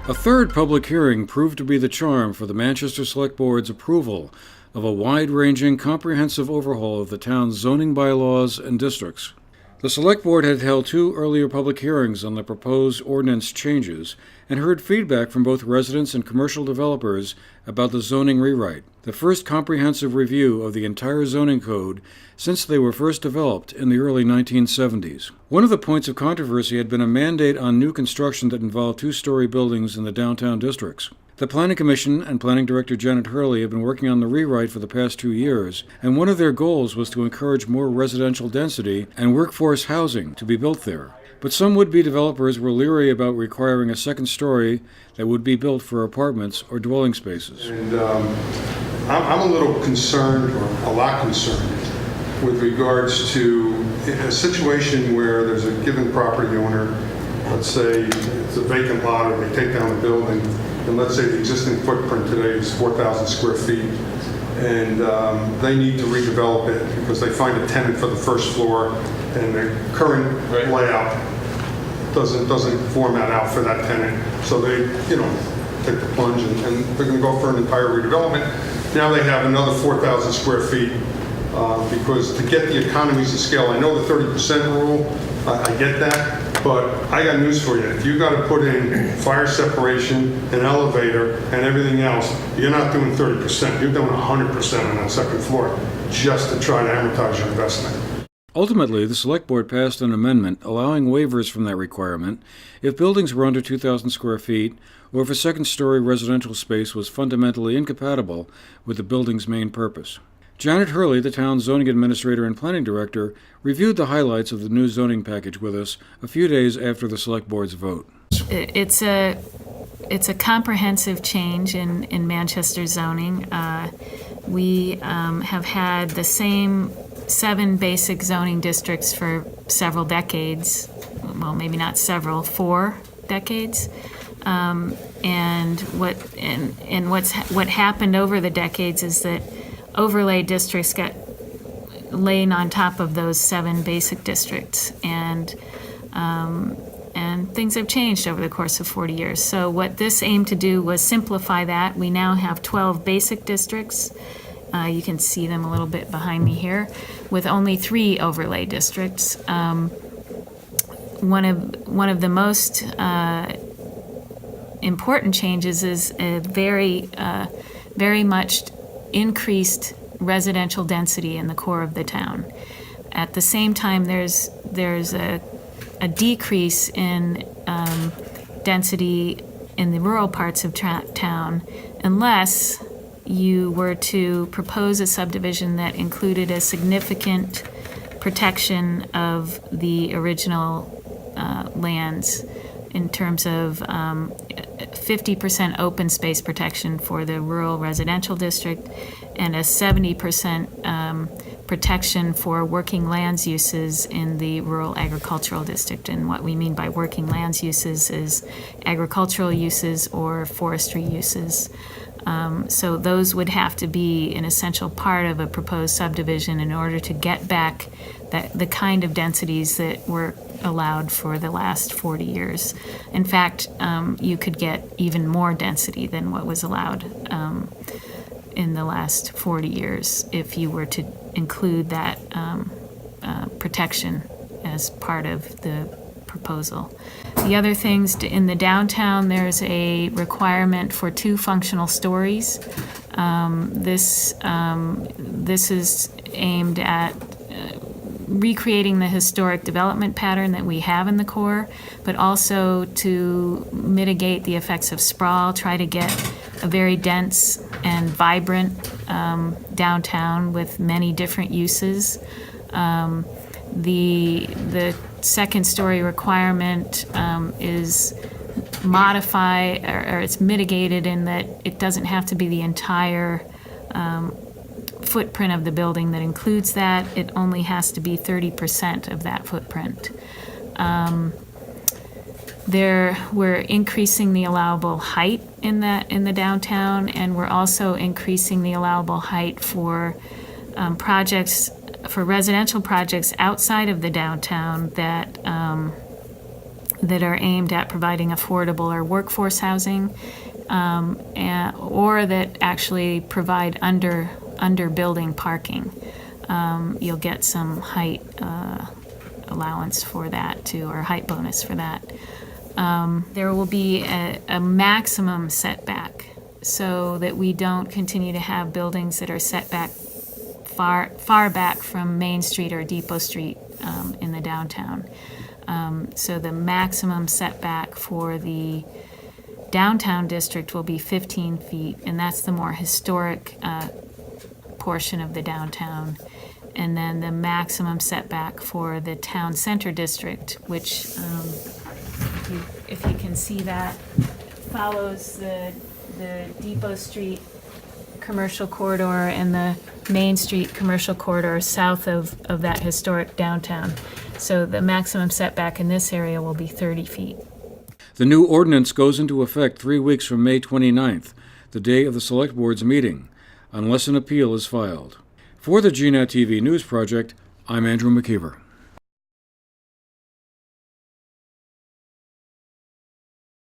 A third public hearing proved to be the charm for the Manchester Select Board's approval of a wide-ranging, comprehensive overhaul of the town's zoning bylaws and districts. The Select Board had held 2 earlier public hearings on the proposed ordinance changes and heard feedback from both residents and commercial developers about the zoning rewrite, the first comprehensive review of the entire zoning code since they were first developed in the early 1970s. One of the points of controversy had been a mandate on new construction that involved 2-story buildings in the downtown districts. The Planning Commission and Planning Director Janet Hurley have been working on the rewrite for the past 2 years, and one of their goals was to encourage more residential density and workforce housing to be built there. But some would-be developers were leery about requiring a second story that would be built for apartments or dwelling spaces. And I'm a little concerned, or a lot concerned, with regards to a situation where there's a given property owner, let's say it's a vacant lot or they take down a building, and let's say the existing footprint today is 4,000 square feet, and they need to redevelop it because they find a tenant for the first floor, and the current layout doesn't format out for that tenant. So they, take the plunge and they're going to go for an entire redevelopment. Now they have another 4,000 square feet because to get the economies of scale, I know the 30% rule, I get that, but I got news for you. If you got to put in fire separation, an elevator, and everything else, you're not doing 30%. You're doing 100% on that second floor just to try to amortize your investment. Ultimately, the Select Board passed an amendment allowing waivers from that requirement if buildings were under 2,000 square feet or if a second-story residential space was fundamentally incompatible with the building's main purpose. Janet Hurley, the town's zoning administrator and planning director, reviewed the highlights of the new zoning package with us a few days after the Select Board's vote. It's a comprehensive change in Manchester zoning. We have had the same 7 basic zoning districts for several decades. Well, maybe not several, 4 decades. And what happened over the decades is that overlay districts got laying on top of those 7 basic districts, and things have changed over the course of 40 years. So what this aimed to do was simplify that. We now have 12 basic districts. You can see them a little bit behind me here, with only 3 overlay districts. One of the most important changes is a very much increased residential density in the core of the town. At the same time, there's a decrease in density in the rural parts of town, unless you were to propose a subdivision that included a significant protection of the original lands in terms of 50% open space protection for the rural residential district and a 70% protection for working lands uses in the rural agricultural district. And what we mean by working lands uses is agricultural uses or forestry uses. So those would have to be an essential part of a proposed subdivision in order to get back the kind of densities that were allowed for the last 40 years. In fact, you could get even more density than what was allowed in the last 40 years if you were to include that protection as part of the proposal. The other things, in the downtown, there's a requirement for 2 functional stories. This is aimed at recreating the historic development pattern that we have in the core, but also to mitigate the effects of sprawl, try to get a very dense and vibrant downtown with many different uses. The second story requirement is modified, or it's mitigated in that it doesn't have to be the entire footprint of the building that includes that. It only has to be 30% of that footprint. We're increasing the allowable height in the downtown, and we're also increasing the allowable height for residential projects outside of the downtown that that are aimed at providing affordable or workforce housing, or that actually provide under building parking. You'll get some height allowance for that too, or height bonus for that. There will be a maximum setback so that we don't continue to have buildings that are set back far back from Main Street or Depot Street in the downtown. So the maximum setback for the downtown district will be 15 feet, and that's the more historic portion of the downtown. And then the maximum setback for the town center district, which, if you can see that, follows the Depot Street commercial corridor and the Main Street commercial corridor south of that historic downtown. So the maximum setback in this area will be 30 feet. The new ordinance goes into effect 3 weeks from May 29th, the day of the Select Board's meeting, unless an appeal is filed. For the GNAT-TV News Project, I'm Andrew McKeever.